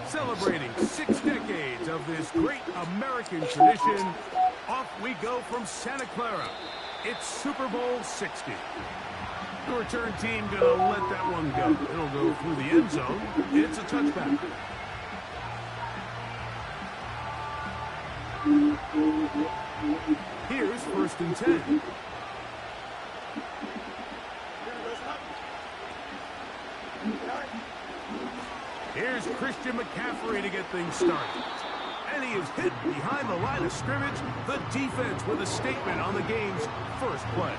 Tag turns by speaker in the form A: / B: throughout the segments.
A: Celebrating 6 decades of this great American tradition, off we go from Santa Clara. It's Super Bowl 60. The return team gonna let that one go. It'll go through the end zone. It's a touchback. Here's 1st and 10. Here's Christian McCaffrey to get things started. And he is hit behind the line of scrimmage. The defense with a statement on the game's first play.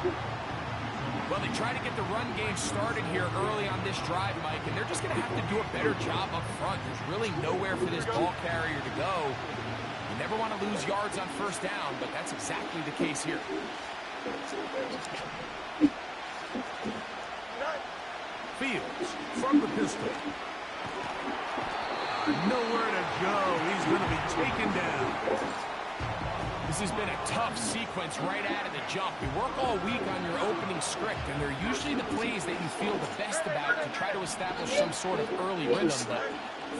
B: Well, they try to get the run game started here early on this drive, Mike, and they're just going to have to do a better job up front. There's really nowhere for this ball carrier to go. You never want to lose yards on 1st down, but that's exactly the case here.
A: Fields from the pistol. Nowhere to go. He's going to be taken down.
B: This has been a tough sequence right out of the jump. You work all week on your opening script, and they're usually the plays that you feel the best about to try to establish some sort of early rhythm. But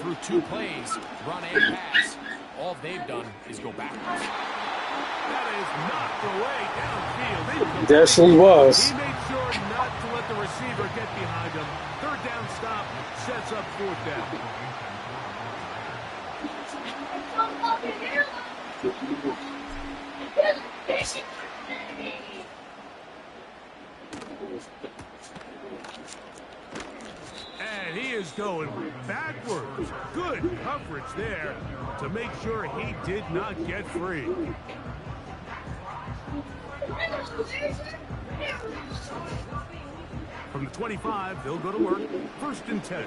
B: through 2 plays, run and pass, all they've done is go backwards.
A: That is knocked away downfield.
C: Yes, he was.
A: He made sure not to let the receiver get behind him. 3rd down stop sets up 4th down. And he is going backwards. Good coverage there to make sure he did not get free. From the 25, they'll go to work. 1st and 10.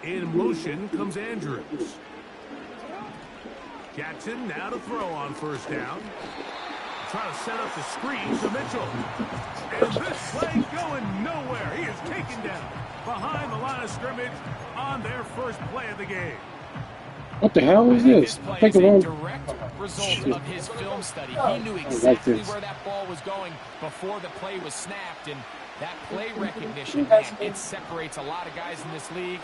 A: In motion comes Andrews. Jackson now to throw on 1st down. Try to set up the screen to Mitchell. And this play going nowhere. He is taken down behind the line of scrimmage on their first play of the game.
C: What the hell is this?
B: This play is a direct result of his film study. He knew exactly where that ball was going before the play was snapped, and that play recognition, man, it separates a lot of guys in this league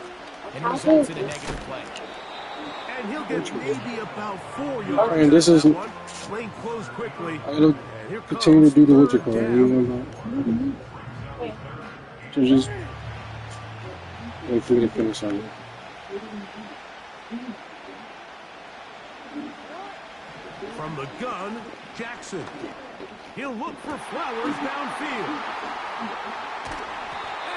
B: and results in a negative play.
A: And he'll get maybe about 4 yards.
C: And this is.
A: Lane closed quickly.
C: I gotta continue to do the what you call it. You know, so just wait for me to finish on it.
A: From the gun, Jackson. He'll look for Flowers downfield.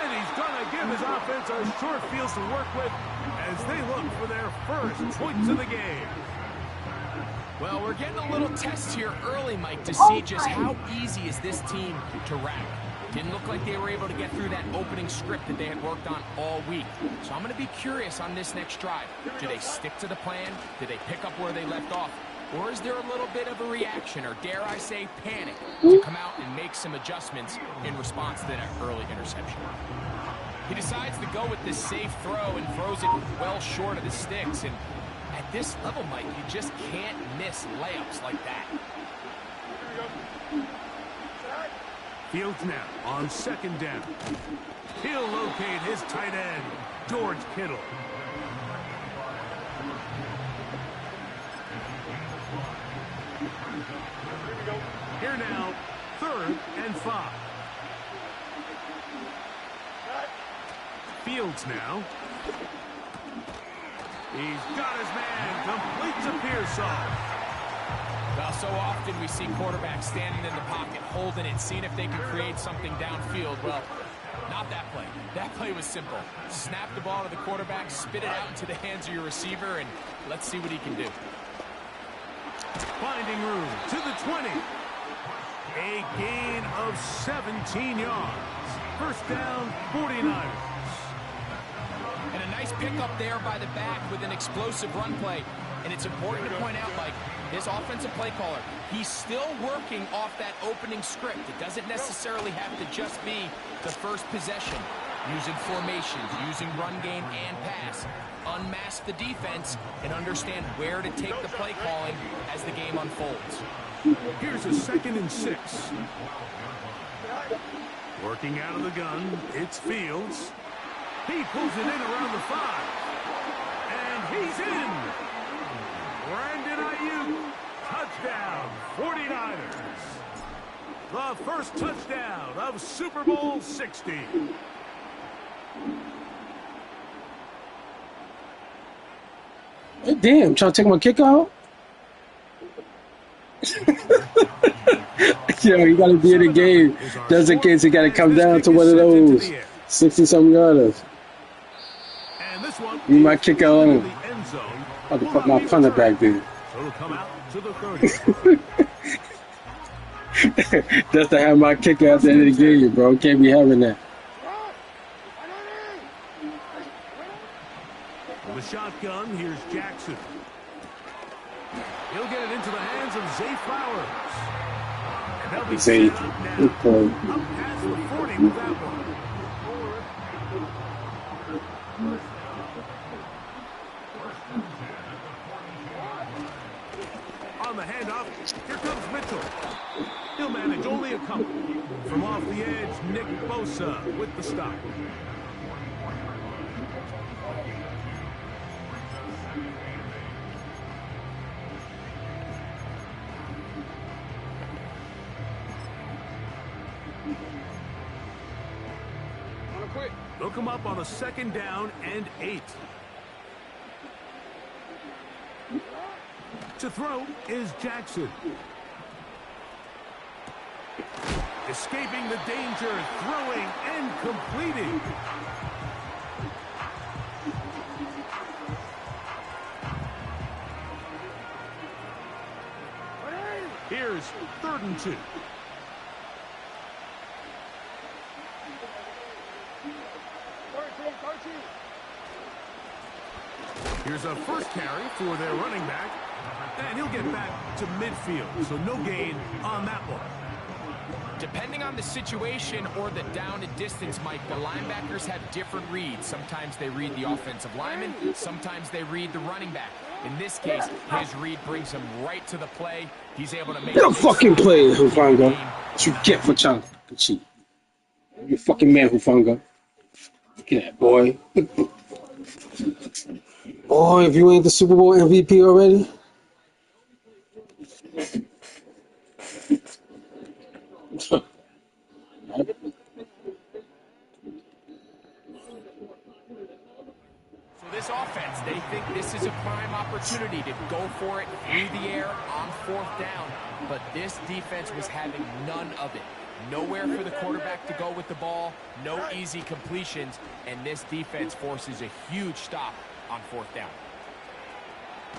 A: And he's going to give his offense a short field to work with as they look for their first points of the game.
B: Well, we're getting a little test here early, Mike, to see just how easy is this team to wrap. Didn't look like they were able to get through that opening script that they had worked on all week. So I'm going to be curious on this next drive. Do they stick to the plan? Do they pick up where they left off? Or is there a little bit of a reaction, or dare I say panic, to come out and make some adjustments in response to that early interception? He decides to go with this safe throw and throws it well short of the sticks. And at this level, Mike, you just can't miss layups like that.
A: Fields now on 2nd down. He'll locate his tight end, George Kittle. Here now, 3rd and 5. Fields now. He's got his man, completes a Pearsall.
B: Well, so often we see quarterbacks standing in the pocket, holding it, seeing if they can create something downfield. Well, not that play. That play was simple. Snap the ball to the quarterback, spit it out into the hands of your receiver, and let's see what he can do.
A: Finding room to the 20. A gain of 17 yards. 1st down, 49ers.
B: And a nice pickup there by the back with an explosive run play. And it's important to point out, Mike, his offensive play caller, he's still working off that opening script. It doesn't necessarily have to just be the first possession. Using formations, using run game and pass. Unmask the defense and understand where to take the play calling as the game unfolds.
A: Here's a 2nd and 6. Working out of the gun, it's Fields. He pulls it in around the 5. And he's in. Brandon Ayuk, touchdown, 49ers. The first touchdown of Super Bowl 60.
C: Hey, damn, trying to take my kick out? Yo, you gotta be in the game. Just in case you gotta come down to one of those 60-something yarders. Need my kick out on. I'll put my punter back there. Just to have my kick out at the end of the game, bro. Can't be having that.
A: The shotgun, here's Jackson. He'll get it into the hands of Zay Flowers. And they'll be
C: Zay,
A: set up now.
C: good play.
A: Up past the 40 with that one. On the handoff, here comes Mitchell. He'll manage only a couple. From off the edge, Nick Bosa with the stop. They'll come up on a 2nd down and 8. To throw is Jackson. Escaping the danger, throwing and completing. Here's 3rd and 2. Here's a first carry for their running back, and he'll get back to midfield, so no gain on that one.
B: Depending on the situation or the down and distance, Mike, the linebackers have different reads. Sometimes they read the offensive lineman, sometimes they read the running back. In this case, his read brings him right to the play. He's able to make
C: a fucking play, Hufanga. What you get for trying to cheat? You fucking man, Hufanga. Look at that, boy. Boy, if you ain't the Super Bowl MVP already.
B: So this offense, they think this is a prime opportunity to go for it through the air on 4th down. But this defense was having none of it. Nowhere for the quarterback to go with the ball, no easy completions, and this defense forces a huge stop on 4th down.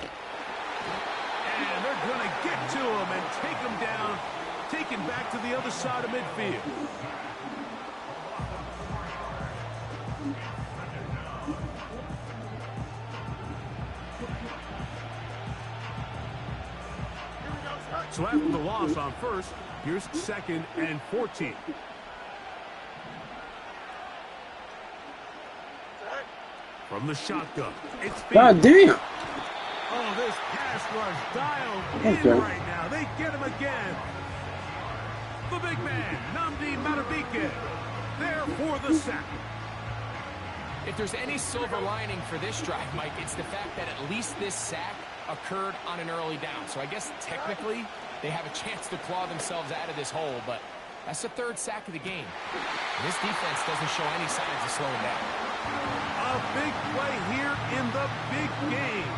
A: And they're going to get to him and take him down, taken back to the other side of midfield. So after the loss on 1st, here's 2nd and 14. From the shotgun, it's
C: God damn.
A: Oh, this pass rush dialed in right now. They get him again. The big man, Nnamdi Madubuike, there for the sack.
B: If there's any silver lining for this drive, Mike, it's the fact that at least this sack occurred on an early down. So I guess technically they have a chance to claw themselves out of this hole, but that's the 3rd sack of the game. This defense doesn't show any signs of slowing down.
A: A big play here in the big game.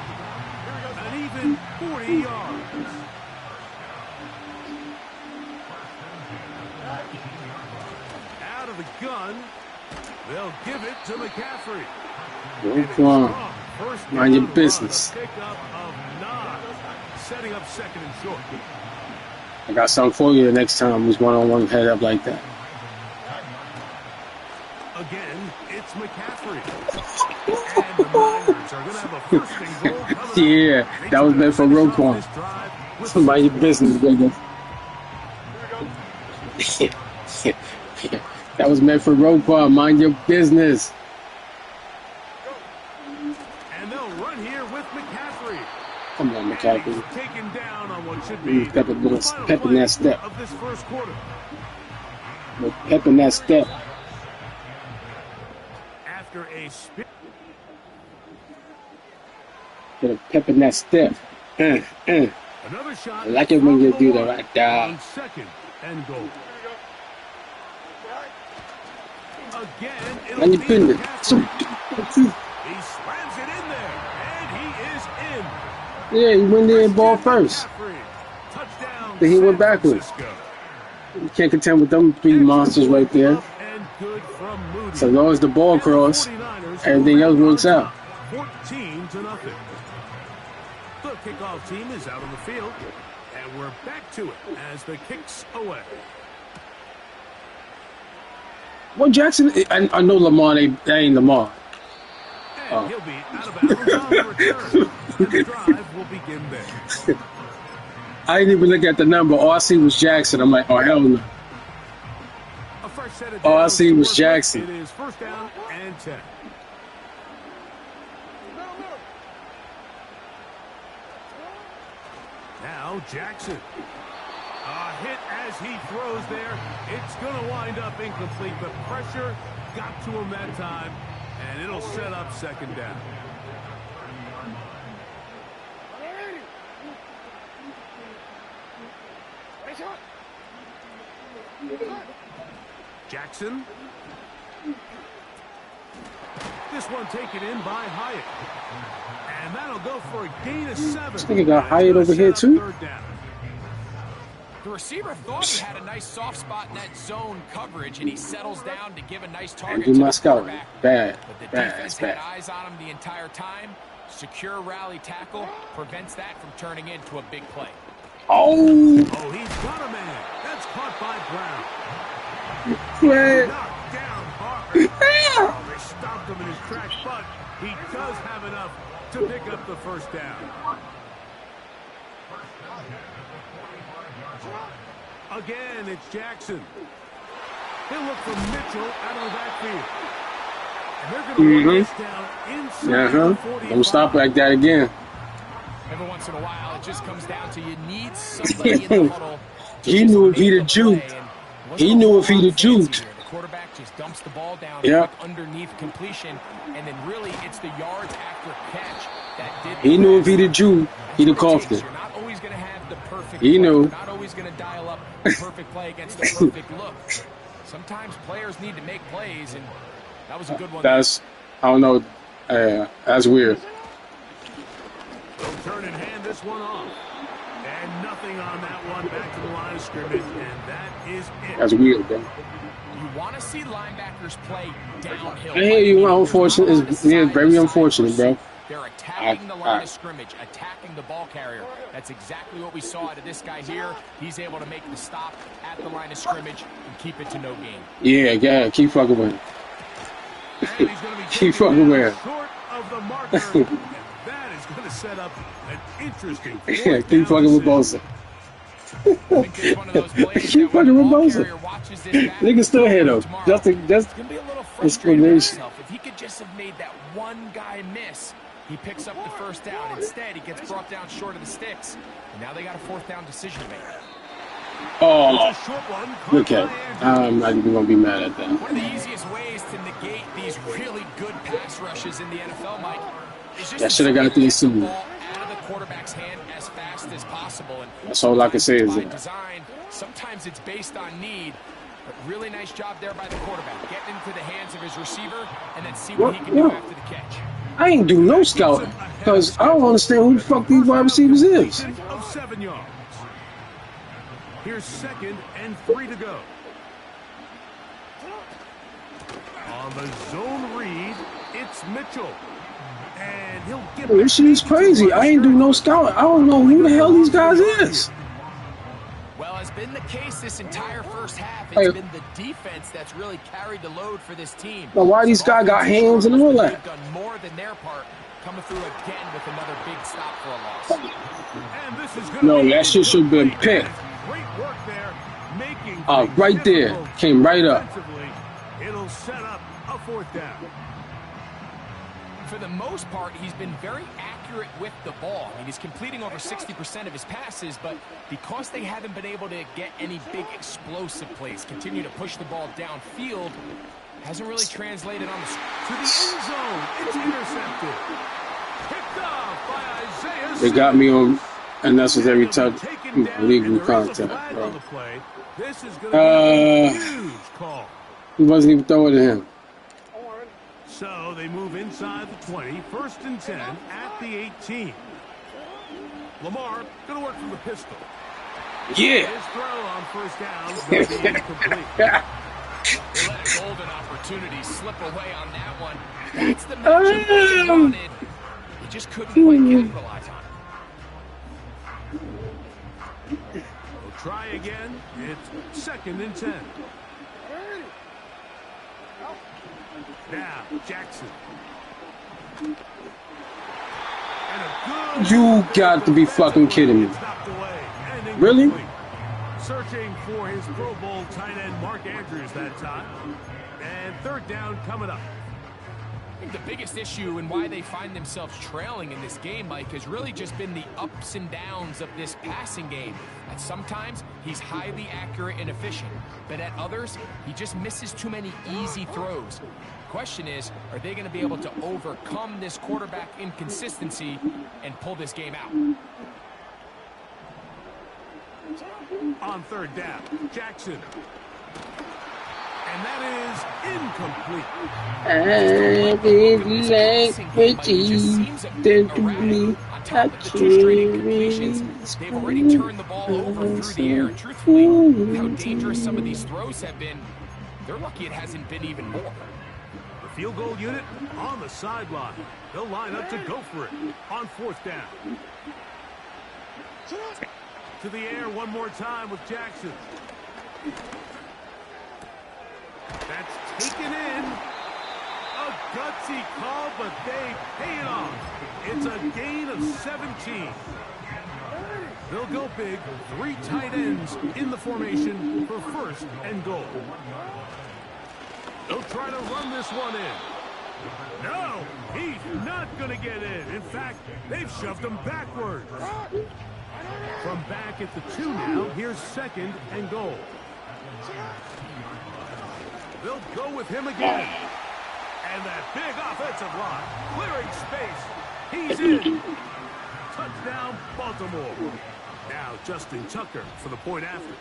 A: An even 40 yards. Out of the gun, they'll give it to McCaffrey.
C: Come on. Mind your business.
A: Pickup of 9, setting up 2nd and short.
C: I got something for you the next time who's one-on-one head up like that.
A: Again, it's McCaffrey. And the Niners are going to have a first and goal coming up.
C: Yeah, that was meant for Roquan. Mind your business, baby. That was meant for Roquan. Mind your business.
A: And they'll run here with McCaffrey.
C: Come on, McCaffrey.
A: Taken down on what should be
C: Pep in that step.
A: of this 1st quarter.
C: No pep in that step.
A: After a spin.
C: Get a pep in that step.
A: Another shot.
C: I like it when you do that right there.
A: On second and goal. Again,
C: And you pin it.
A: he slams it in there, and he is in.
C: Yeah, he went there and ball first.
A: Touchdown.
C: Then he went backwards. You can't contend with them three monsters right there. So long as the ball cross, everything else works out.
A: 14-0. The kickoff team is out on the field, and we're back to it as the kick's away.
C: Well, Jackson, I know Lamar, that ain't Lamar.
A: And he'll be out of bounds on the return, and the drive will begin there.
C: I didn't even look at the number. All I see was Jackson. I'm like, oh, hell no. All I see was Jackson.
A: It is first down and 10. Now Jackson. A hit as he throws there. It's going to wind up incomplete. The pressure got to him that time, and it'll set up second down. Jackson. This one taken in by Hyatt. And that'll go for a gain of 7.
C: This nigga got Hyatt over here too.
B: The receiver thought he had a nice soft spot in that zone coverage, and he settles down to give a nice target to the quarterback.
C: Bad.
B: But the defense had eyes on him the entire time. Secure rally tackle prevents that from turning into a big play.
C: Oh,
A: he's got a man. That's caught by Brown.
C: man.
A: Knocked down hard. They stopped him in his tracks, but he does have enough to pick up the first down. Again, it's Jackson. He'll look for Mitchell out of the backfield. And they're going to run this down inside the 45.
C: Don't stop like that again.
B: Every once in a while, it just comes down to you need somebody in the huddle.
C: He knew if he'd have juked. He knew if he'd have juked.
B: The quarterback just dumps the ball down underneath completion, and then really it's the yards after catch that did.
C: He knew if he'd have juked, he'd have coughed it.
B: You're not always going to have the perfect
C: He knew.
B: You're not always going to dial up the perfect play against the perfect look. Sometimes players need to make plays, and that was a good one.
C: That's, I don't know, that's weird.
A: They'll turn and hand this one off. And nothing on that one, back to the line of scrimmage, and that is it.
C: That's weird, bro.
B: You want to see linebackers play downhill.
C: I hear you. Unfortunate. It's very unfortunate, bro.
B: They're attacking the line of scrimmage, attacking the ball carrier. That's exactly what we saw out of this guy here. He's able to make the stop at the line of scrimmage and keep it to no gain.
C: Yeah, keep fucking with him. Keep fucking with him.
A: Short of the marker, and that is going to set up an interesting
C: keep fucking with Bosa. Keep fucking with Bosa. Nigga still here though. Just explanation.
B: If he could just have made that one guy miss, he picks up the first down. Instead, he gets brought down short of the sticks. And now they got a fourth down decision to make.
C: Oh, okay. I'm not even going to be mad at that.
B: One of the easiest ways to negate these really good pass rushes in the NFL, Mike, is just
C: that should have got the Super Bowl
B: out of the quarterback's hand as fast as possible. And
C: that's all I can say is that.
B: Design, sometimes it's based on need. But really nice job there by the quarterback. Get into the hands of his receiver and then see what he can do after the catch.
C: I ain't do no scouting because I don't understand who the fuck these wide receivers is.
A: Of 7 yards. Here's 2nd and 3 to go. On the zone read, it's Mitchell. And he'll get
C: this shit's crazy. I ain't do no scouting. I don't know who the hell these guys is.
B: Well, has been the case this entire first half. It's been the defense that's really carried the load for this team.
C: Now, why these guys got hands and all that?
B: They've done more than their part, coming through again with another big stop for a loss.
A: And this is
C: no, that shit should have been picked.
A: Great work there, making
C: right there. Came right up.
A: It'll set up a 4th down.
B: For the most part, he's been very accurate with the ball. I mean, he's completing over 60% of his passes, but because they haven't been able to get any big explosive plays, continue to push the ball downfield, hasn't really translated on the
A: to the end zone. It's intercepted. Picked off by Isaiah.
C: They got me on unnecessary touch, illegal contact, bro.
A: This is going to be a huge call.
C: He wasn't even throwing to him.
A: So they move inside the 20, 1st and 10 at the 18. Lamar going to work from the pistol.
C: Yeah.
A: His throw on 1st down is going to be incomplete.
B: They let a golden opportunity slip away on that one. That's the matchup they wanted. He just couldn't quite capitalize on it.
A: We'll try again. It's 2nd and 10. Now, Jackson. And a good
C: You got to be fucking kidding me. Really?
A: Searching for his Pro Bowl tight end Mark Andrews that time. And 3rd down coming up.
B: I think the biggest issue and why they find themselves trailing in this game, Mike, has really just been the ups and downs of this passing game. At sometimes, he's highly accurate and efficient, but at others, he just misses too many easy throws. The question is, are they going to be able to overcome this quarterback inconsistency and pull this game out?
A: On 3rd down, Jackson. And that is incomplete.
B: They've already turned the ball over through the air. And truthfully, how dangerous some of these throws have been, they're lucky it hasn't been even more.
A: The field goal unit on the sideline. They'll line up to go for it on 4th down. To the air one more time with Jackson. That's taken in. A gutsy call, but they pay it off. It's a gain of 17. They'll go big. 3 tight ends in the formation for 1st and goal. They'll try to run this one in. No, he's not going to get in. In fact, they've shoved him backwards. From back at the 2 now, here's 2nd and goal. They'll go with him again. And that big offensive line, clearing space. He's in. Touchdown, Baltimore. Now Justin Tucker for the point after.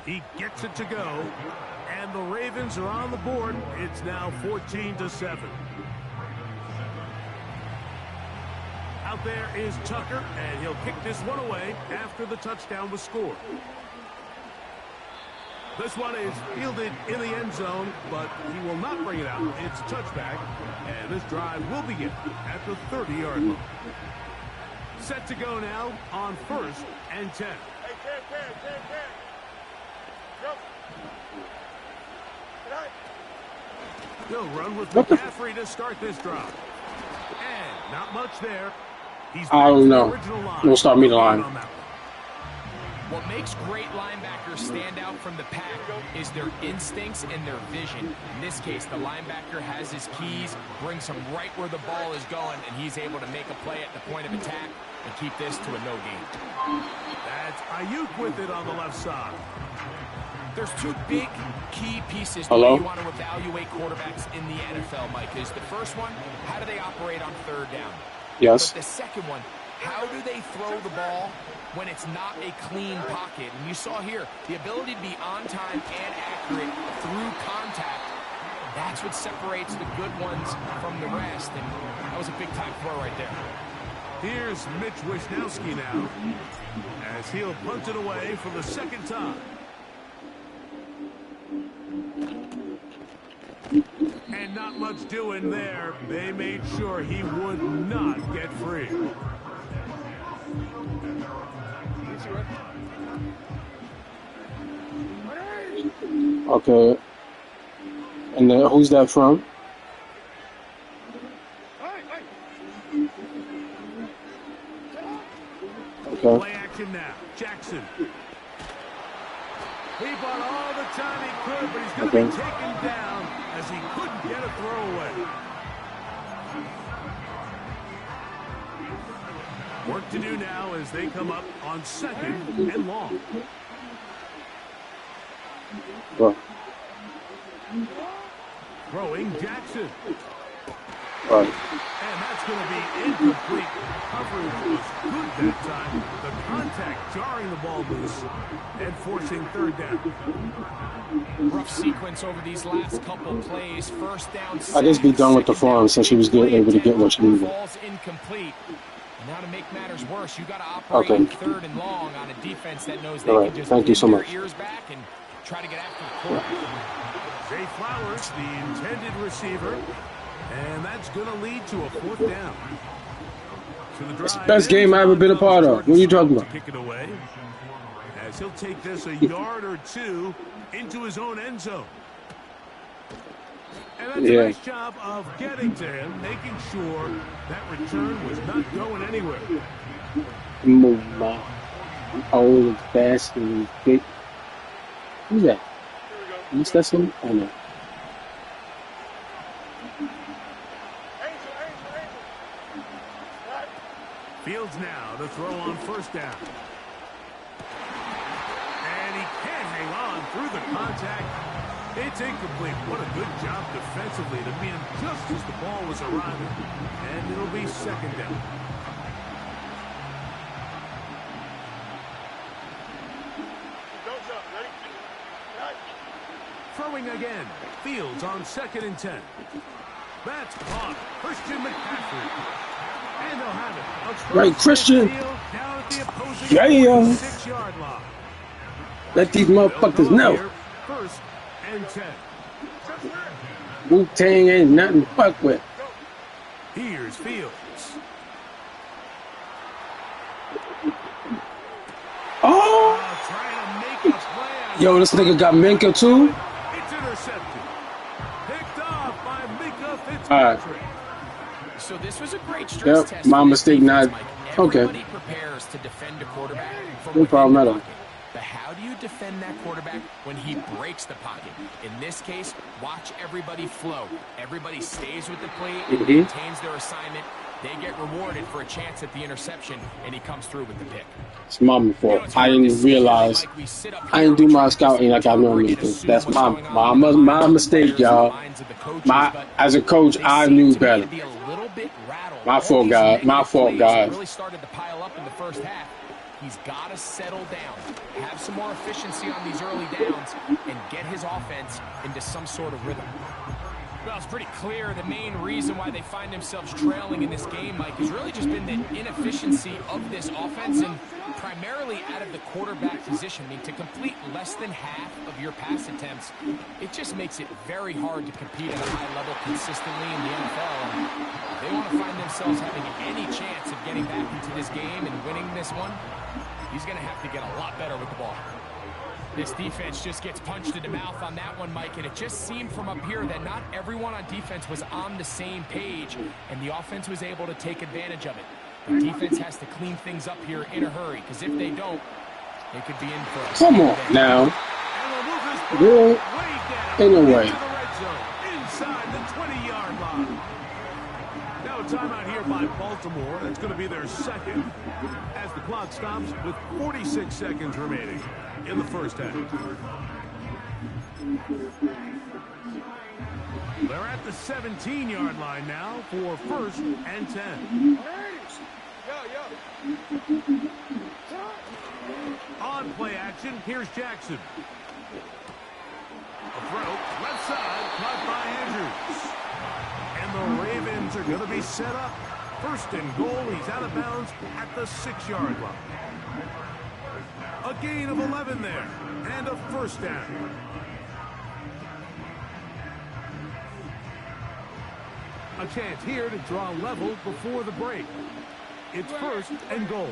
A: He gets it to go. And the Ravens are on the board. It's now 14-7. Out there is Tucker, and he'll kick this one away after the touchdown was scored. This one is fielded in the end zone, but he will not bring it out. It's touchback, and this drive will begin at the 30-yard line. Set to go now on 1st and 10. He'll run with McCaffrey to start this drive. And not much there. He's
C: I don't know. Don't start me the line.
B: What makes great linebackers stand out from the pack is their instincts and their vision. In this case, the linebacker has his keys, brings him right where the ball is going, and he's able to make a play at the point of attack and keep this to a no gain.
A: That's Ayuk with it on the left side.
B: There's 2 big key pieces to
C: Hello?
B: you want to evaluate quarterbacks in the NFL, Mike. Is the first one, how do they operate on 3rd down?
C: Yes.
B: But the second one, how do they throw the ball when it's not a clean pocket? And you saw here, the ability to be on time and accurate through contact, that's what separates the good ones from the rest. And that was a big-time throw right there.
A: Here's Mitch Wisnowski now, as he'll punt it away for the 2nd time. And not much doing there. They made sure he would not get free.
C: Okay. And then who's that from? Okay.
A: Play action now. Jackson. He bought all the time he could, but he's going to be taken down as he couldn't get a throwaway. Work to do now as they come up on 2nd and long.
C: Well.
A: Throwing Jackson.
C: Right.
A: And that's going to be incomplete. Coverage was good that time. The contact jarring the ball loose and forcing 3rd down.
B: Rough sequence over these last couple plays. First down.
C: I guess be done with the farm since she was able to get what she needed.
B: Ball's incomplete. Now to make matters worse, you got to operate in 3rd and long on a defense that knows they can just
C: Thank you so much.
B: Their ears back and try to get after the quarterback.
A: Zay Flowers, the intended receiver, and that's going to lead to a 4th down. So the
C: It's the best game I ever been a part of. What are you talking about?
A: Kick it away, as he'll take this a yard or 2 into his own end zone. And that's a nice job of getting to him, making sure that return was not going anywhere.
C: Move my old fast and big. Who's that? Is that some? I know.
A: Fields now to throw on 1st down. And he can't hang on through the contact. It's incomplete. What a good job defensively to beat him just as the ball was arriving. And it'll be 2nd down. Throwing again. Fields on 2nd and 10. That's caught. Christian McCaffrey. And they'll have it.
C: Right, Christian. Yeah.
A: 6-yard line.
C: Let these motherfuckers know.
A: 1st and 10.
C: Wu-Tang ain't nothing to fuck with.
A: Here's Fields.
C: Oh!
A: Trying to make a play.
C: Yo, this nigga got Minka too?
A: It's intercepted. Picked off by Minka Fitzpatrick.
C: All right.
B: So this was a great stress test.
C: My mistake not. Okay.
B: Everybody prepares to defend a quarterback from
C: No problem at all.
B: But how do you defend that quarterback when he breaks the pocket? In this case, watch everybody flow. Everybody stays with the play and maintains their assignment. They get rewarded for a chance at the interception, and he comes through with the pick.
C: It's my fault. I didn't realize. I didn't do my scouting like I normally do. That's my mistake, y'all. As a coach, I knew better. My fault, guys. My fault, guys.
B: Really started to pile up in the first half. He's got to settle down, have some more efficiency on these early downs, and get his offense into some sort of rhythm. Well, it's pretty clear the main reason why they find themselves trailing in this game, Mike, has really just been the inefficiency of this offense and primarily out of the quarterback position. I mean, to complete less than half of your pass attempts, it just makes it very hard to compete at a high level consistently in the NFL. And if they want to find themselves having any chance of getting back into this game and winning this one, he's going to have to get a lot better with the ball. This defense just gets punched in the mouth on that one, Mike, and it just seemed from up here that not everyone on defense was on the same page, and the offense was able to take advantage of it. The defense has to clean things up here in a hurry, because if they don't, they could be in for a...
C: Come on now. Really? Ain't no way.
A: Inside the 20-yard line. Now a timeout here by Baltimore. That's going to be their 2nd as the clock stops with 46 seconds remaining in the first half. They're at the 17-yard line now for 1st and 10. On play action, here's Jackson. A throw, left side, caught by Andrews. And the Ravens are going to be set up. 1st and goal, he's out of bounds at the 6-yard line. A gain of 11 there, and a 1st down. A chance here to draw level before the break. It's 1st and goal.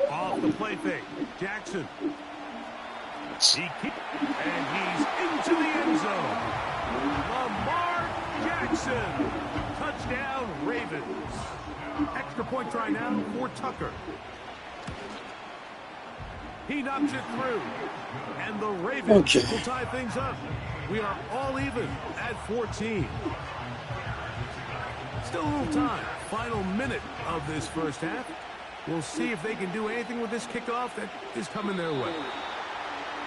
A: Off the play fake, Jackson. And he's into the end zone. Lamar Jackson. Touchdown, Ravens. Extra point try now for Tucker. He knocks it through. And the Ravens will tie things up. We are all even at 14. Still a little time. Final minute of this first half. We'll see if they can do anything with this kickoff that is coming their way.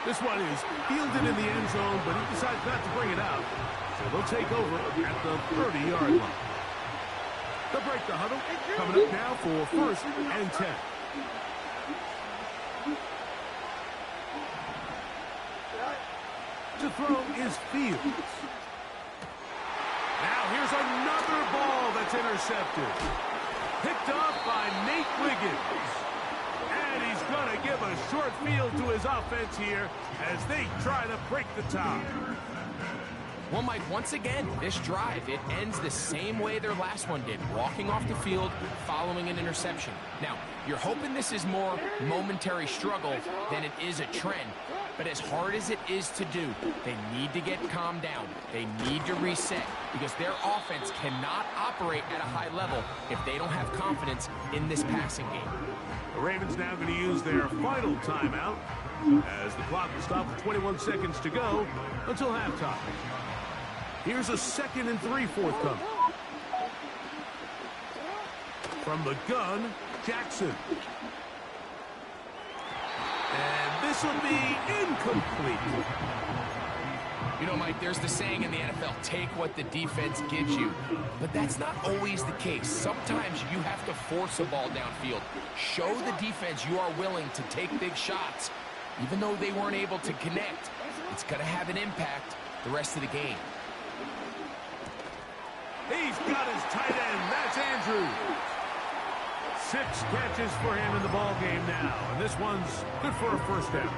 A: This one is fielded in the end zone, but he decides not to bring it out. So they'll take over at the 30-yard line. They'll break the huddle. Coming up now for 1st and 10. To throw is Fields. Now here's another ball that's intercepted. Picked up by Nate Wiggins. And he's going to give a short field to his offense here as they try to break the tie.
B: Well, Mike, once again, this drive, it ends the same way their last one did, walking off the field, following an interception. Now, you're hoping this is more momentary struggle than it is a trend. But as hard as it is to do, they need to get calmed down. They need to reset because their offense cannot operate at a high level if they don't have confidence in this passing game.
A: The Ravens now going to use their final timeout as the clock will stop with 21 seconds to go until halftime. Here's a 2nd and 3 forthcoming. From the gun, Jackson. And this will be incomplete.
B: You know, Mike, there's the saying in the NFL, take what the defense gives you. But that's not always the case. Sometimes you have to force a ball downfield. Show the defense you are willing to take big shots. Even though they weren't able to connect, it's going to have an impact the rest of the game.
A: He's got his tight end. That's Andrews. 6 catches for him in the ball game now. And this one's good for a first down.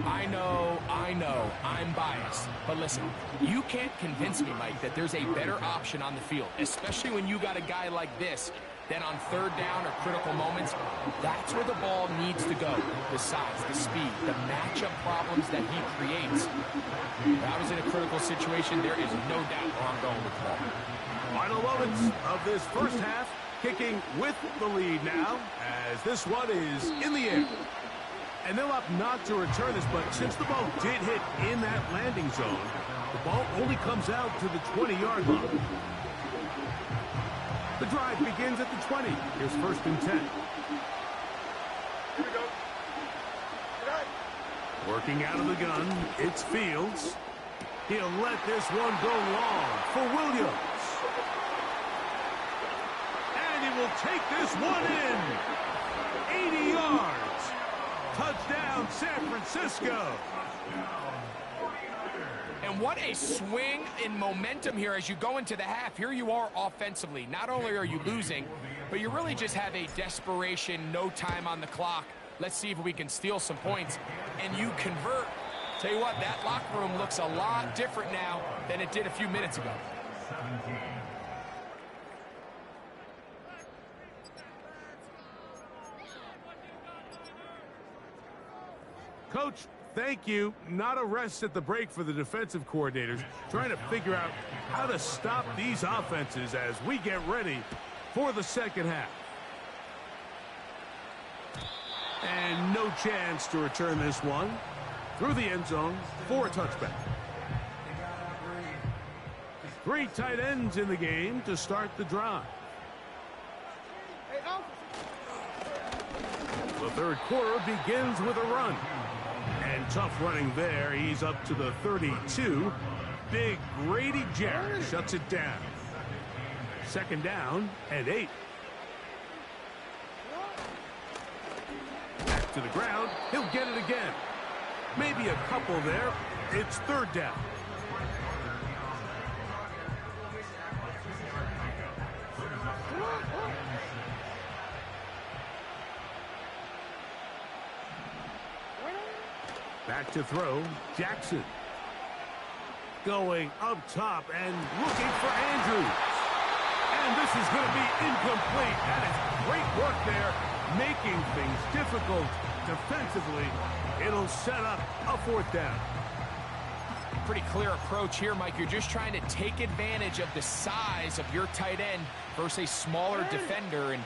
B: I know, I'm biased. But listen, you can't convince me, Mike, that there's a better option on the field, especially when you got a guy like this. Then on 3rd down or critical moments, that's where the ball needs to go. The size, the speed, the matchup problems that he creates. If I was in a critical situation, there is no doubt where I'm going with the ball.
A: Final moments of this first half, kicking with the lead now, as this one is in the air. And they'll opt not to return this, but since the ball did hit in that landing zone, the ball only comes out to the 20-yard line. The drive begins at the 20. Here's 1st and 10. Here we go. Working out of the gun, it's Fields. He'll let this one go long for Williams. And he will take this one in. 80 yards. Touchdown, San Francisco.
B: And what a swing in momentum here as you go into the half. Here you are offensively. Not only are you losing, but you really just have a desperation, no time on the clock. Let's see if we can steal some points. And you convert. Tell you what, that locker room looks a lot different now than it did a few minutes ago.
A: Coach, thank you. Not a rest at the break for the defensive coordinators, trying to figure out how to stop these offenses as we get ready for the second half. And no chance to return this one through the end zone for a touchback. 3 tight ends in the game to start the drive. The 3rd quarter begins with a run. And tough running there. He's up to the 32. Big Grady Jarrett shuts it down. 2nd down and 8. Back to the ground. He'll get it again. Maybe a couple there. It's 3rd down. Back to throw, Jackson. Going up top and looking for Andrews. And this is going to be incomplete. That is great work there, making things difficult defensively. It'll set up a 4th down.
B: Pretty clear approach here, Mike. You're just trying to take advantage of the size of your tight end versus a smaller defender. And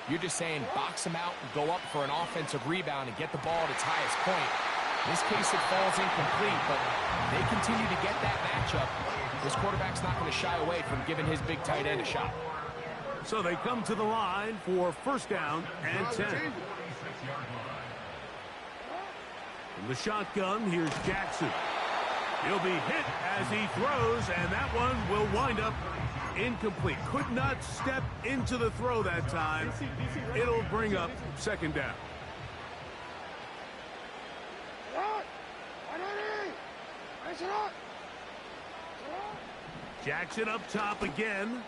B: You're just saying box him out and go up for an offensive rebound and get the ball at its highest point. In this case, it falls incomplete, but they continue to get that matchup. This quarterback's not going to shy away from giving his big tight end a shot.
A: So they come to the line for first down and 10. From the shotgun, here's Jackson. He'll be hit as he throws, and that one will wind up incomplete. Could not step into the throw that time. It'll bring up second down. Jackson up top again.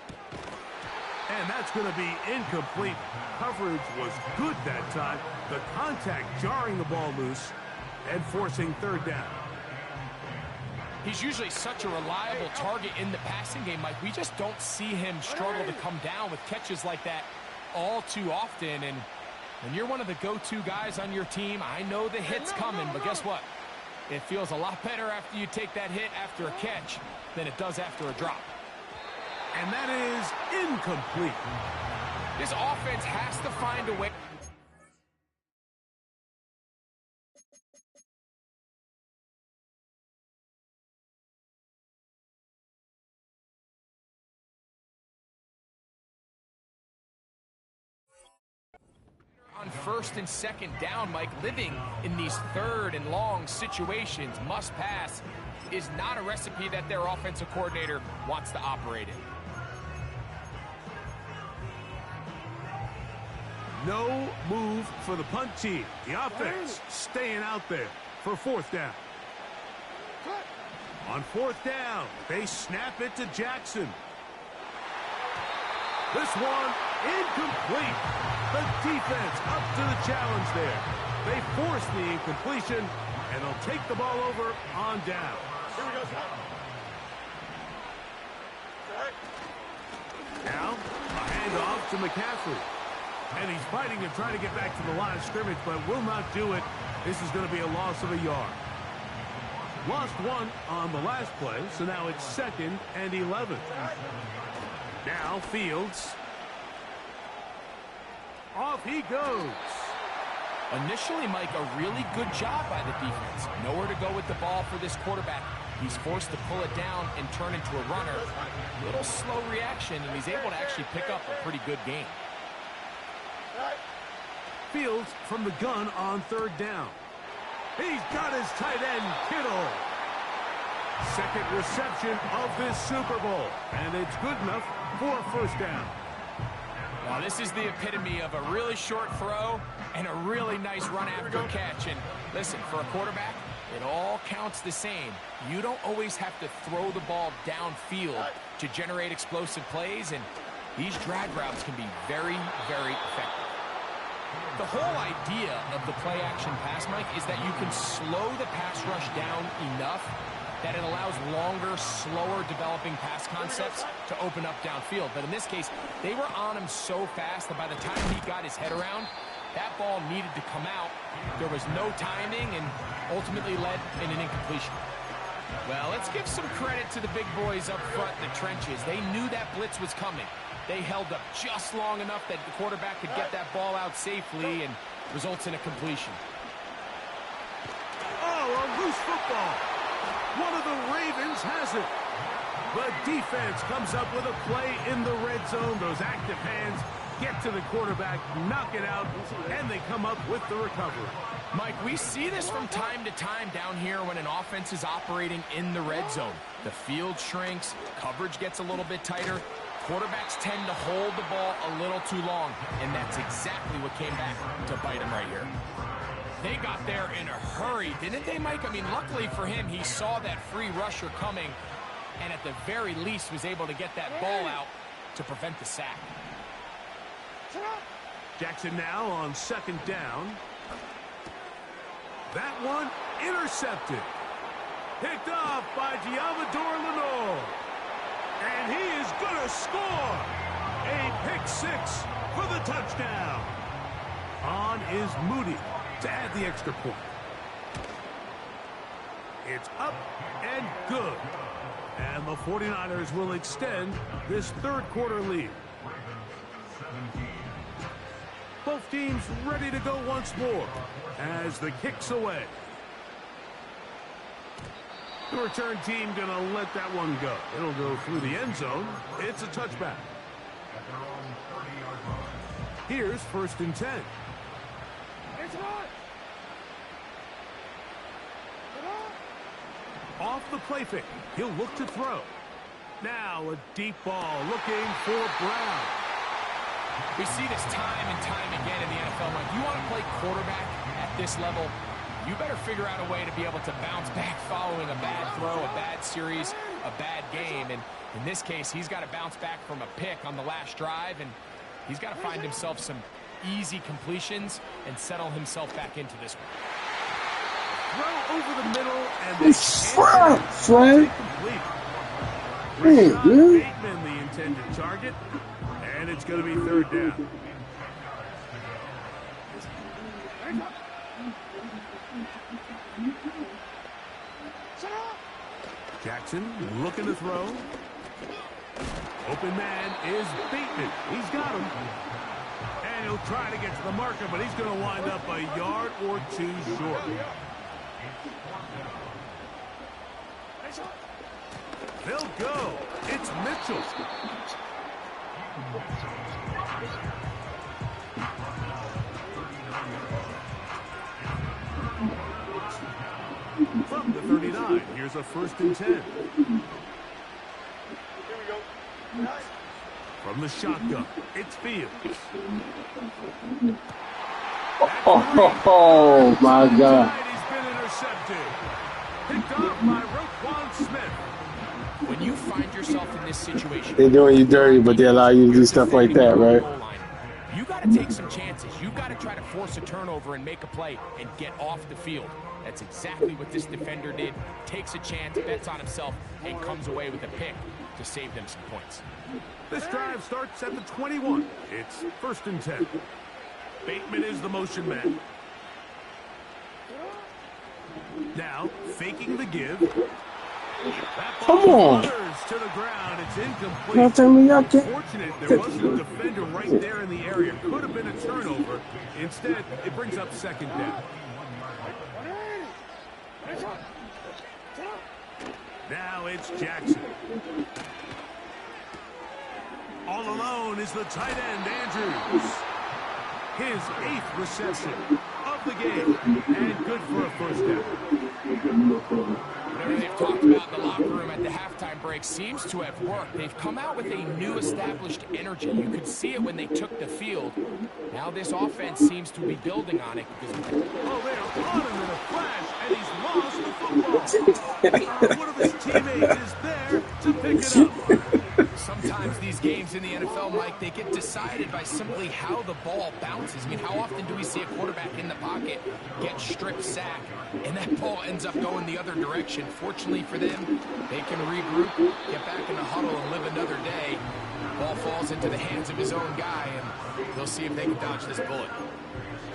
A: And that's going to be incomplete. Coverage was good that time. The contact jarring the ball loose and forcing third down.
B: He's usually such a reliable target in the passing game, Mike. We just don't see him struggle to come down with catches like that all too often. And when you're one of the go-to guys on your team, I know the hit's coming, but guess what? It feels a lot better after you take that hit after a catch than it does after a drop.
A: And that is incomplete.
B: This offense has to find a way. On first and second down, Mike, living in these third and long situations, must pass, is not a recipe that their offensive coordinator wants to operate in.
A: No move for the punt team. The offense staying out there for fourth down. On fourth down, they snap it to Jackson. This one incomplete. The defense up to the challenge there. They force the incompletion, and they'll take the ball over on down. Here we go, now, a handoff to McCaffrey. And he's fighting and trying to get back to the line of scrimmage, but will not do it. This is going to be a loss of a yard. Lost one on the last play, so now it's 2nd and 11. Now Fields. Off he goes.
B: Initially, Mike, a really good job by the defense. Nowhere to go with the ball for this quarterback. He's forced to pull it down and turn into a runner. A little slow reaction, and he's able to actually pick up a pretty good game.
A: Fields from the gun on third down. He's got his tight end, Kittle. Second reception of this Super Bowl, and it's good enough for a first down.
B: Now, this is the epitome of a really short throw and a really nice run after catch. And listen, for a quarterback, it all counts the same. You don't always have to throw the ball downfield to generate explosive plays, and these drag routes can be very, very effective. The whole idea of the play-action pass, Mike, is that you can slow the pass rush down enough that it allows longer, slower developing pass concepts to open up downfield. But in this case, they were on him so fast that by the time he got his head around, that ball needed to come out. There was no timing and ultimately led in an incompletion. Well, let's give some credit to the big boys up front in the trenches. They knew that blitz was coming. They held up just long enough that the quarterback could get that ball out safely and results in a completion.
A: Oh, a loose football. One of the Ravens has it. The defense comes up with a play in the red zone. Those active hands get to the quarterback, knock it out, and they come up with the recovery.
B: Mike, we see this from time to time down here when an offense is operating in the red zone. The field shrinks, coverage gets a little bit tighter, quarterbacks tend to hold the ball a little too long, and that's exactly what came back to bite him right here. They got there in a hurry, didn't they, Mike? I mean, luckily for him, he saw that free rusher coming, and at the very least was able to get that ball out to prevent the sack.
A: Jackson now on second down. That one intercepted. Picked off by Giamador Lenore. And he is going to score. A pick six for the touchdown. On is Moody to add the extra point. It's up and good. And the 49ers will extend this third quarter lead. team's ready to go once more as the kick's away. The return team gonna let that one go. It'll go through the end zone. It's a touchback. Here's 1st and 10. Off the play fake, he'll look to throw. Now a deep ball looking for Brown.
B: We see this time and time again in the NFL. Like, you want to play quarterback at this level, you better figure out a way to be able to bounce back following a bad throw, a bad series, a bad game. And in this case, he's got to bounce back from a pick on the last drive, and he's got to find himself some easy completions and settle himself back into this one.
A: Throw over the middle, and they
C: Fred.
A: Rashad Bateman, the intended target, and it's going to be 3rd down. Jackson looking to throw. Open man is Bateman. He's got him. And he'll try to get to the marker, but he's going to wind up a yard or 2 short. They'll go. It's Mitchell. From the 39, here's a 1st and 10. Here we go. From the shotgun, it's Fields.
C: Oh my God.
A: He's been intercepted. Picked up by Roquan Smith.
B: When you find yourself in this situation,
C: They're doing you dirty, but they allow you to do stuff like that, right?
B: You got to take some chances. You got to try to force a turnover and make a play and get off the field. That's exactly what this defender did. Takes a chance, bets on himself, and comes away with a pick to save them some points.
A: This drive starts at the 21. It's 1st and 10. Bateman is the motion man. Now, faking the give.
C: Come on.
A: To the ground. It's incomplete.
C: Y'all tell me y'all can't.
A: Fortunate there wasn't a defender right there in the area. Could have been a turnover. Instead, it brings up 2nd down. Now it's Jackson. All alone is the tight end, Andrews. His 8th reception of the game, and good for a 1st down.
B: Whatever they've talked about in the locker room at the halftime break seems to have worked. They've come out with a new established energy. You could see it when they took the field. Now this offense seems to be building on it.
A: Oh, they're on him in a flash, and he's lost the football. One of his teammates is there to pick it up.
B: Sometimes these games in the NFL, Mike, they get decided by simply how the ball bounces. I mean, how often do we see a quarterback in the pocket get strip sack, and that ball ends up going the other direction? Fortunately for them, they can regroup, get back in the huddle, and live another day. Ball falls into the hands of his own guy, and they'll see if they can dodge this bullet.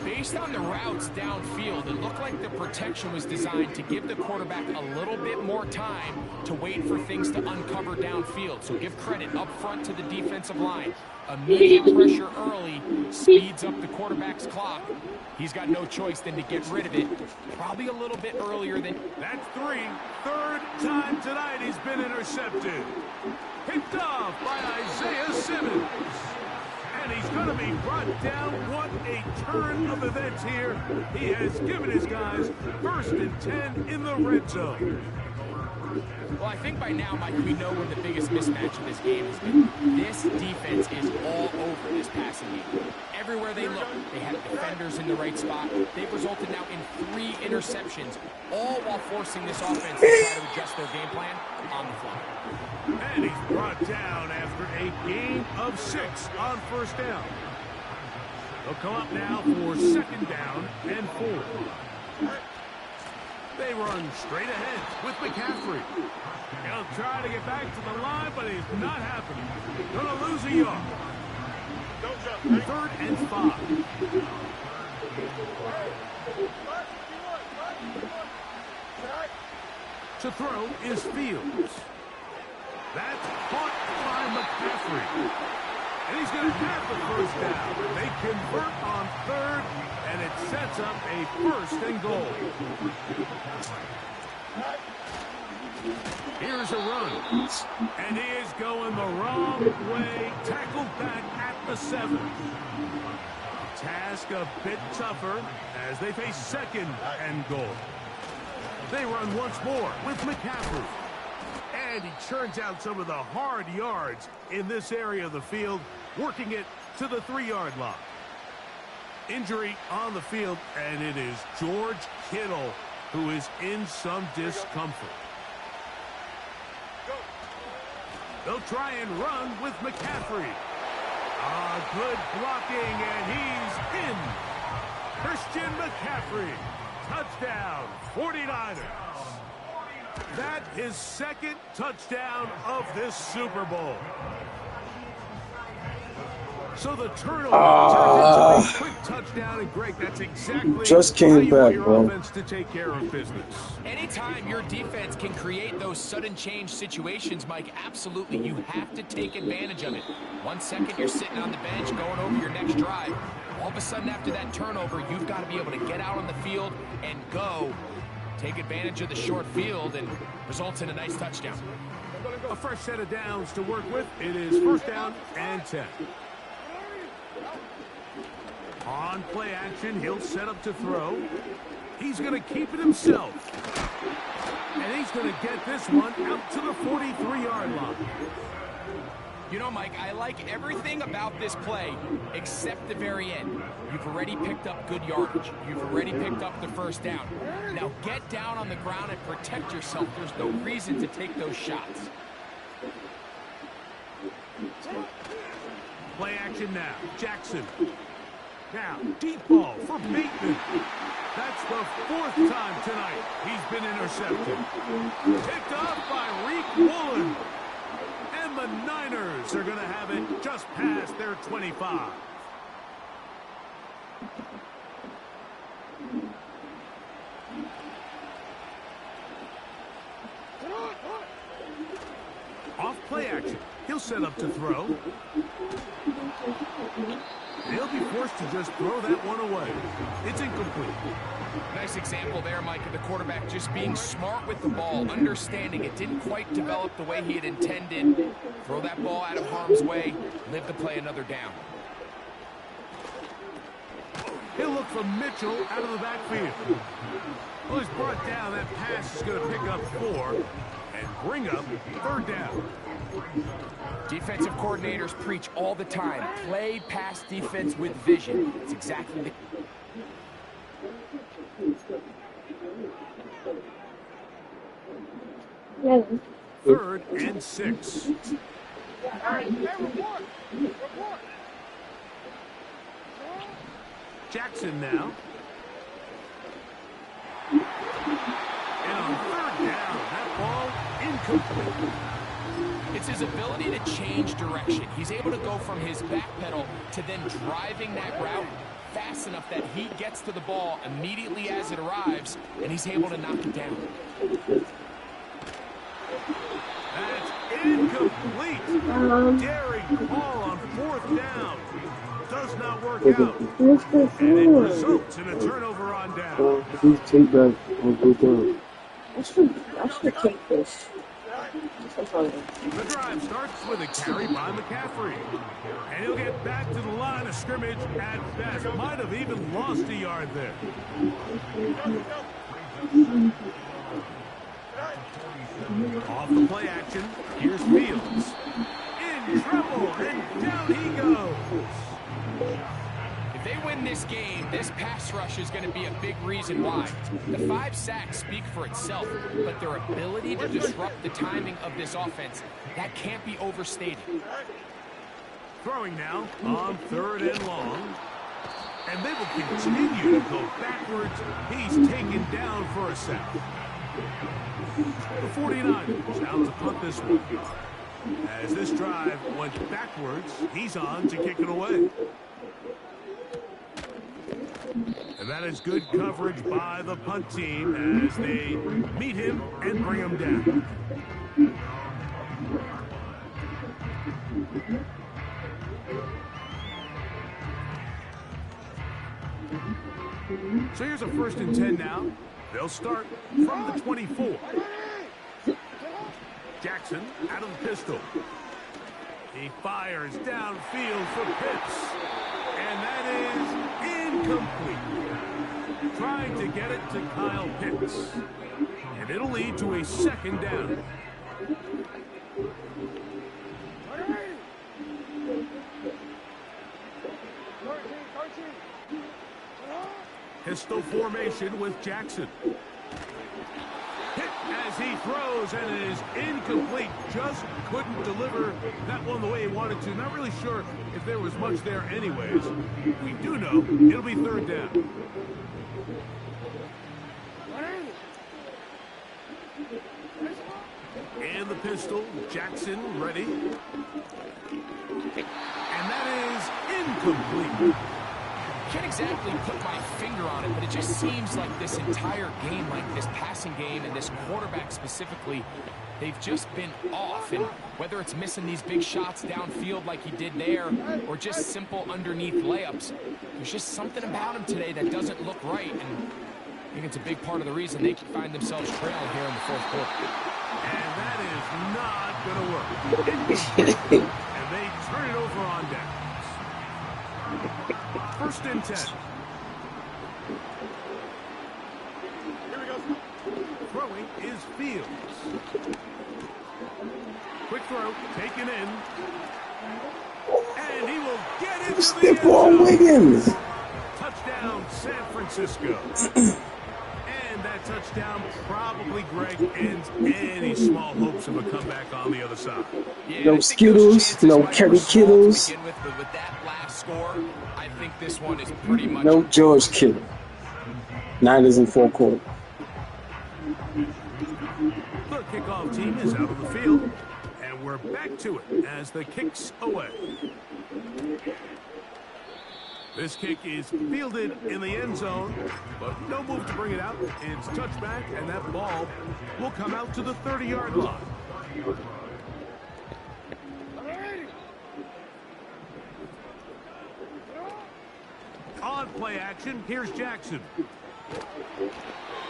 B: Based on the routes downfield, it looked like the protection was designed to give the quarterback a little bit more time to wait for things to uncover downfield. So give credit up front to the defensive line. Immediate pressure early speeds up the quarterback's clock. He's got no choice than to get rid of it. Probably a little bit earlier than...
A: That's 3. 3rd time tonight he's been intercepted. Picked off by Isaiah Simmons. And he's going to be brought down. What a turn of events here. He has given his guys 1st and 10 in the red zone.
B: Well, I think by now, Mike, we know where the biggest mismatch of this game has been. This defense is all over this passing game. Everywhere they look, they have defenders in the right spot. They've resulted now in 3 interceptions, all while forcing this offense to try to adjust their game plan on the fly.
A: And he's brought down after a gain of 6 on 1st down. They'll come up now for 2nd down and 4. They run straight ahead with McCaffrey. He'll try to get back to the line, but he's not happening. Gonna lose a yard. 3rd and 5. To throw is Fields. That's caught by McCaffrey. And he's going to have the first down. They convert on third, and it sets up a 1st and goal. Here's a run. And he is going the wrong way. Tackled back at the 7. Task a bit tougher as they face 2nd and goal. They run once more with McCaffrey. And he churns out some of the hard yards in this area of the field, working it to the 3-yard line. Injury on the field, and it is George Kittle who is in some discomfort. They'll try and run with McCaffrey. Good blocking, and he's in. Christian McCaffrey, touchdown, 49ers. That is 2nd touchdown of this Super Bowl. So the turnover turns into a quick touchdown, and Greg, that's exactly
C: just came back, bro.
A: Offense to take care of business.
B: Anytime your defense can create those sudden change situations, Mike, absolutely, you have to take advantage of it. 1 second, you're sitting on the bench going over your next drive. All of a sudden, after that turnover, you've got to be able to get out on the field and go. Take advantage of the short field and results in a nice touchdown.
A: A fresh set of downs to work with. It is 1st down and 10. On play action, he'll set up to throw. He's going to keep it himself. And he's going to get this one out to the 43-yard line.
B: You know, Mike, I like everything about this play except the very end. You've already picked up good yardage. You've already picked up the 1st down. Now get down on the ground and protect yourself. There's no reason to take those shots.
A: Play action now. Jackson. Now, deep ball for Bateman. That's the 4th time tonight he's been intercepted. Picked up by Reek Woolen. And the Niners are going to have it just past their 25. Off play action. He'll set up to throw. They'll be forced to just throw that one away. It's incomplete.
B: Nice example there, Mike, of the quarterback just being smart with the ball, understanding it didn't quite develop the way he had intended. Throw that ball out of harm's way, live to play another down.
A: He'll look for Mitchell out of the backfield. Well, he's brought down. That pass is going to pick up 4 and bring up 3rd down.
B: Defensive coordinators preach all the time. Play pass defense with vision. It's exactly the...
C: Yeah.
A: 3rd and 6. Jackson now. And on 3rd down, that ball incomplete.
B: It's his ability to change direction. He's able to go from his back pedal to then driving that route fast enough that he gets to the ball immediately as it arrives, and he's able to knock it down.
A: That's incomplete. Daring call on 4th down. Does not work out. And it results in a turnover on down.
C: Take that on 4th down.
D: I should take this.
A: The drive starts with a carry by McCaffrey. And he'll get back to the line of scrimmage at best. Might have even lost a yard there. Off the play action, here's Fields. In trouble, and down he goes.
B: If they win this game, this pass rush is going to be a big reason why. The 5 sacks speak for itself, but their ability to disrupt the timing of this offense, that can't be overstated.
A: Throwing now on 3rd and long. And they will continue to go backwards. He's taken down for a sack. The 49ers out to punt this one. As this drive went backwards, he's on to kick it away. And that is good coverage by the punt team as they meet him and bring him down. So here's a 1st and 10 now. They'll start from the 24. Jackson out of the pistol. He fires downfield for Pitts. And that is incomplete. Trying to get it to Kyle Pitts. And it'll lead to a 2nd down. Pistol formation with Jackson. Hit as he throws, and it is incomplete. Just couldn't deliver that one the way he wanted to. Not really sure if there was much there anyways. We do know it'll be 3rd down. And the pistol, Jackson ready. And that is incomplete.
B: Can't exactly put my finger on it, but it just seems like this entire game, like this passing game and this quarterback specifically, they've just been off. And whether it's missing these big shots downfield like he did there or just simple underneath layups, there's just something about him today that doesn't look right. And I think it's a big part of the reason they can find themselves trailing here in the 4th quarter.
A: And that is not going to work. And they turn it over on down. 1st and 10. Here we go. Throwing is Fields. Quick throw, taken in. And he will get it to the end zone.
C: Wiggins.
A: Touchdown, San Francisco. And that touchdown probably, Greg, ends any small hopes of a comeback on the other side.
B: Yeah,
C: no Skittles, no Kerry Kittles.
B: With that last score, I think this one is pretty much...
C: No George Kittle. Niners in 4th quarter.
A: The kickoff team is out of the field, and we're back to it as the kick's away. This kick is fielded in the end zone, but no move to bring it out. It's touchback, and that ball will come out to the 30-yard line. On play action, here's Jackson.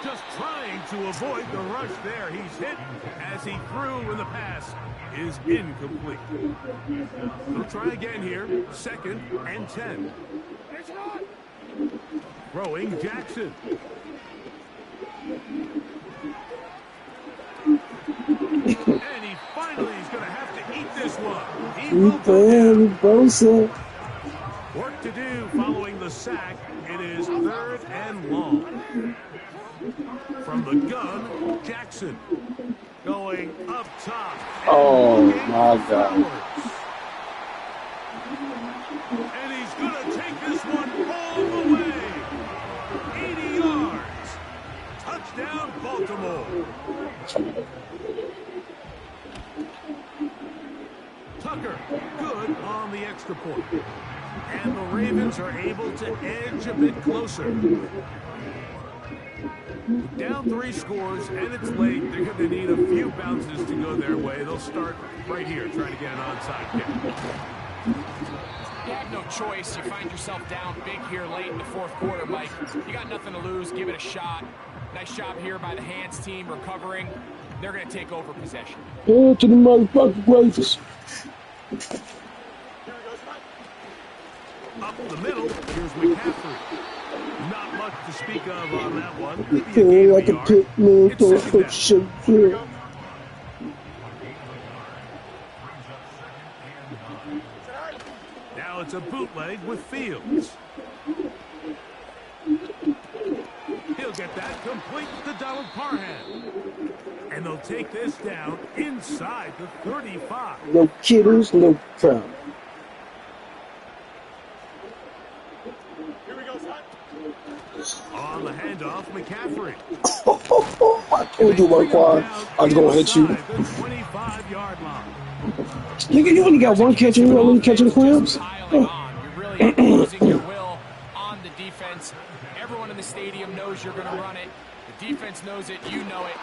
A: Just trying to avoid the rush there. He's hit as he threw, and the pass is incomplete. We'll try again here. 2nd and 10. Throwing Jackson. And he finally is going to have to eat this one. He will go down. Work to do following the sack. It is 3rd and long. From the gun, Jackson going up top.
C: Oh, my God.
A: And he's going to take this one all the way. 80 yards. Touchdown, Baltimore. Tucker, good on the extra point. And the Ravens are able to edge a bit closer. Down 3 scores, and it's late. They're going to need a few bounces to go their way. They'll start right here, trying to get an onside kick.
B: You have no choice. You find yourself down big here late in the 4th quarter, Mike. You got nothing to lose. Give it a shot. Nice job here by the Hands team recovering. They're going to take over possession.
C: Yeah, to the motherfucking Ravens.
A: Up the middle, here's McCaffrey. Not much to speak of on that one.
C: Feel like a pit man, don't put shit here.
A: Now it's a bootleg with Fields. He'll get that complete to Donald Parham. And they'll take this down inside the 35.
C: No Kittles, no problem.
A: On the handoff, McCaffrey.
C: I can't do my quad. I was going to hit you.
A: The 25-yard line.
C: Nigga, you only got one catch and you only catching the crabs?
B: You're really imposing your will on the defense. Everyone in the stadium knows you're going to run it. The defense knows it. You know it.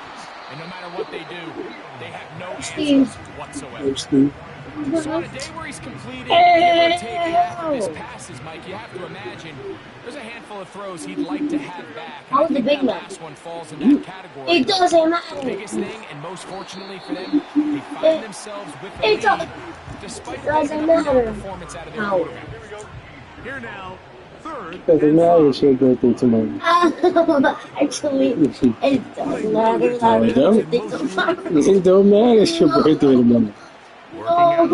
B: And no matter what they do, they have no answers whatsoever. So on a day where he's completed, give or take half of his passes, Mike, you have to imagine there's a handful of throws he'd like to have back. And I think that last one falls in that category.
D: It doesn't matter.
B: The biggest thing, and most fortunately for them, they find themselves with the lead, despite the performance out of their quarterback.
A: Here now, third.
C: Doesn't matter if she'll go through tomorrow.
D: Actually, it doesn't matter.
C: It don't matter if she'll go through tomorrow. Yeah.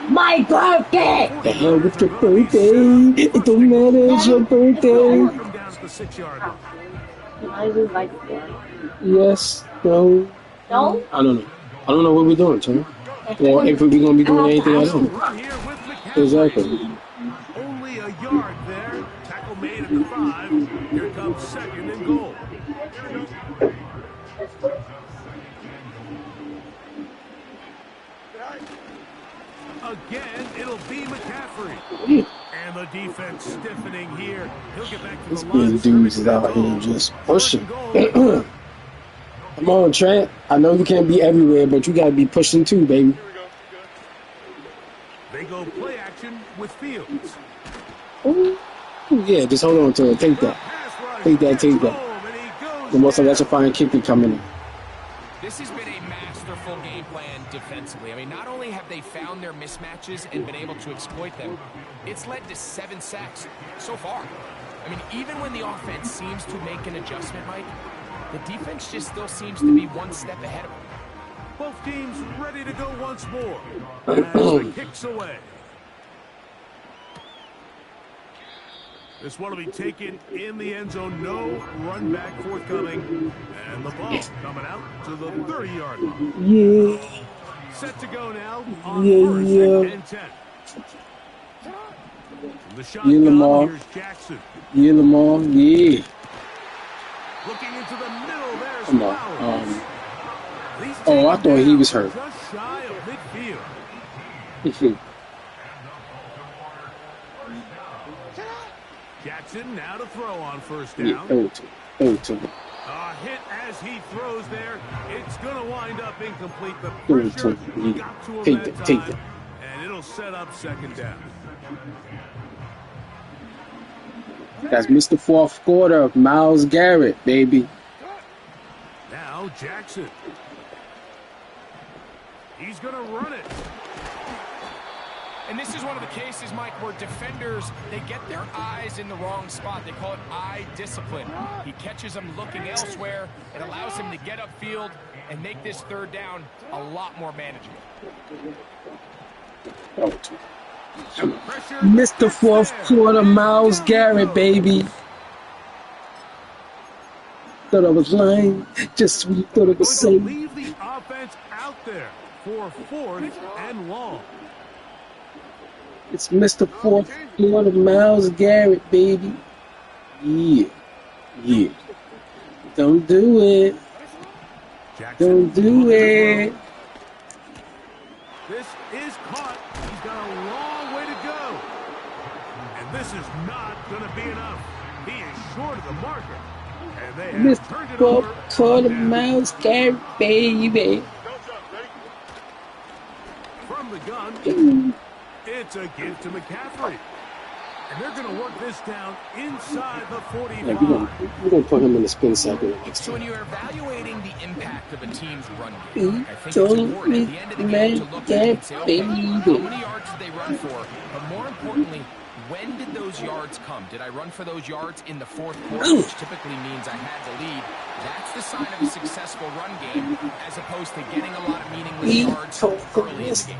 D: My birthday!
C: The hell with your birthday? It don't matter, it's your birthday.
D: I would like that.
C: Yes, no.
D: No?
C: I don't know. I don't know what we're doing, Tom. Or if we're going to be doing anything else. Exactly.
A: Only a yard there. Tackle made at the 5. Here comes second and goal. Again, it'll be McCaffrey. And the defense stiffening here. He'll get back to the line.
C: These dudes is out here just pushing. Come on, Trent. I know you can't be everywhere, but you got to be pushing too, baby.
A: They go play action with Fields.
C: Ooh, yeah, just hold on to it. Take that. Take that, take that. The most electrifying kick coming in.
B: This has been a masterful game plan defensively. I mean, not only have they found their mismatches and been able to exploit them, it's led to 7 sacks so far. I mean, even when the offense seems to make an adjustment, Mike, the defense just still seems to be one step ahead of them.
A: Both teams ready to go once more. As the kicks away. This one will be taken in the end zone. No run back forthcoming. And the ball coming out to the 30-yard line.
C: Yeah.
A: Set to go now on first and 10. The shotgun, here's Jackson.
C: Yeah, Lamar. Yeah.
A: Looking into the middle, there's
C: Come on. Oh, I thought he was hurt.
A: Just shy of midfield. Jackson now to throw on first down.
C: Yeah, throw to
A: Hit as he throws there. It's going to wind up incomplete. The pressure got to him that time, and it'll set up second down.
C: That's Mr. Fourth Quarter, Myles Garrett, baby.
A: Now Jackson. He's going to run it.
B: And this is one of the cases, Mike, where defenders, they get their eyes in the wrong spot. They call it eye discipline. He catches them looking elsewhere. It allows him to get upfield and make this third down a lot more manageable.
C: Mr. Fourth Quarter, Myles Garrett, baby. Thought I was lying. Just sweet. Thought it was safe.
A: Leave the offense out there for 4th and long.
C: It's Mr. Fourth Quarter, Myles Garrett, baby. Yeah. Yeah. Don't do it. Don't do it.
A: This is caught. He's got a long way to go. And this is not going to be enough. He is short of the marker. And they have turned it over.
C: Mr. Fourth Quarter, Myles Garrett, baby.
A: From the gun. It's a give to McCaffrey. And they're going to work this down inside the 45.
C: Yeah, we're going to put him in the spin cycle.
B: So when you're evaluating the impact of a team's run game, I think it's important at the end of the game to look at and say, okay, how many yards did they run for? But more importantly, when did those yards come? Did I run for those yards in the 4th quarter, which typically means I had the lead? That's the sign of a successful run game, as opposed to getting a lot of meaningless yards early in the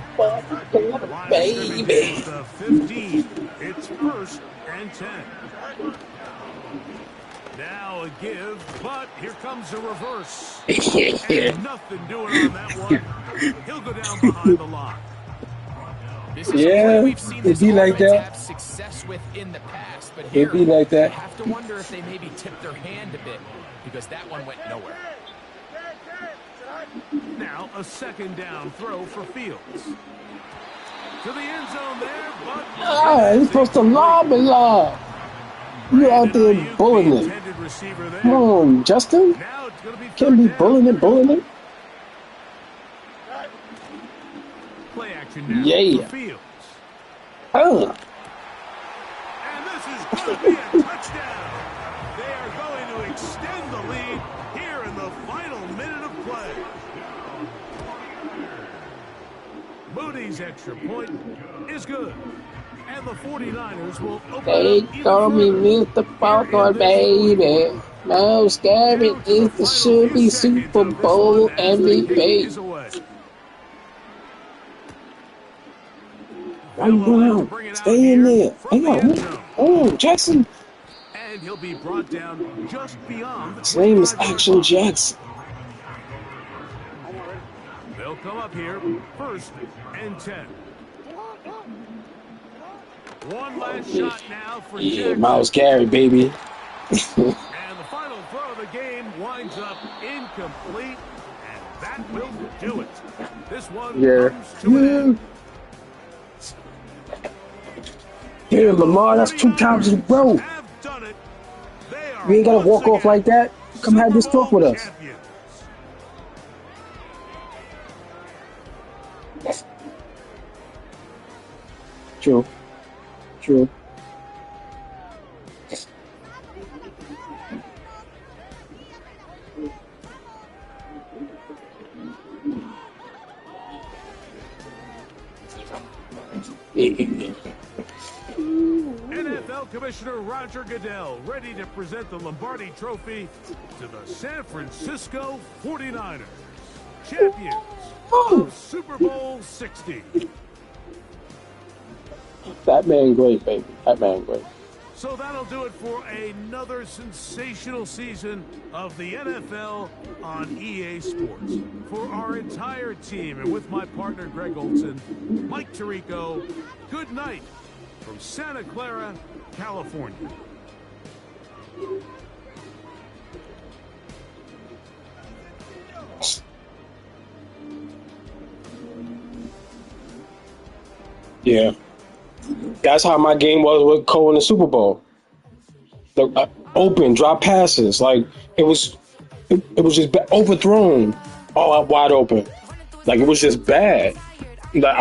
B: game.
C: Baby.
A: The 15. It's 1st and 10. Now a give, but here comes a reverse. And nothing doing on that one. He'll go down behind the line.
B: This is a play we've seen this offense have success with in the past, but here
C: be like that.
B: you have to wonder if they maybe tipped their hand a bit, because that one went nowhere.
A: Now a second down throw for Fields. To the end zone there, but...
C: He's supposed to lob and lob. You out there bullying it. Come on, Justin. Can't be bullying it.
A: action now
C: Yeah.
A: for Fields.
C: Oh.
A: And this is going to be a touchdown. They are going to extend the lead here in the final minute of play. Moody's extra point is good. And the 49ers will open
C: They
A: up even
C: call me
A: further
C: Mr.
A: here in
C: Popcorn,
A: this fourth
C: baby.
A: quarter.
C: Mouse Garrett
A: Down to
C: is
A: the
C: the
A: final
C: should
A: few
C: be
A: seconds
C: Super
A: of this
C: Bowl
A: one as the kick
C: MVP.
A: is away.
C: I'm
A: They'll elect to
C: Brown.
A: bring it out
C: Stay in
A: here
C: there.
A: from the
C: Hey,
A: end zone.
C: oh, Jackson.
A: And he'll be brought down just beyond the
C: His name is
A: 25-yard
C: Action
A: line.
C: Jackson.
A: They'll come up here, 1st and 10. One last shot now for
C: Yeah,
A: Jackson.
C: Miles Garrett, baby.
A: And the final throw of the game winds up incomplete, and that will do it. This one comes to an end.
C: Damn, Lamar, that's 2 times in a row.
A: Have done it. They are
C: You ain't gotta walk
A: once
C: off like
A: again
C: that. Come have this
A: Super
C: talk
A: Bowl
C: with us.
A: champions.
C: True. True.
A: NFL Commissioner Roger Goodell ready to present the Lombardi Trophy to the San Francisco 49ers, champions of Super Bowl 60.
C: That man great, baby. That man great.
A: So that'll do it for another sensational season of the NFL on EA Sports. For our entire team and with my partner Greg Olson, Mike Tirico, good night from Santa Clara, California.
C: Yeah. That's how my game was with Cole in the Super Bowl. The open drop passes, like it was just overthrown, all wide open, like it was just bad. Like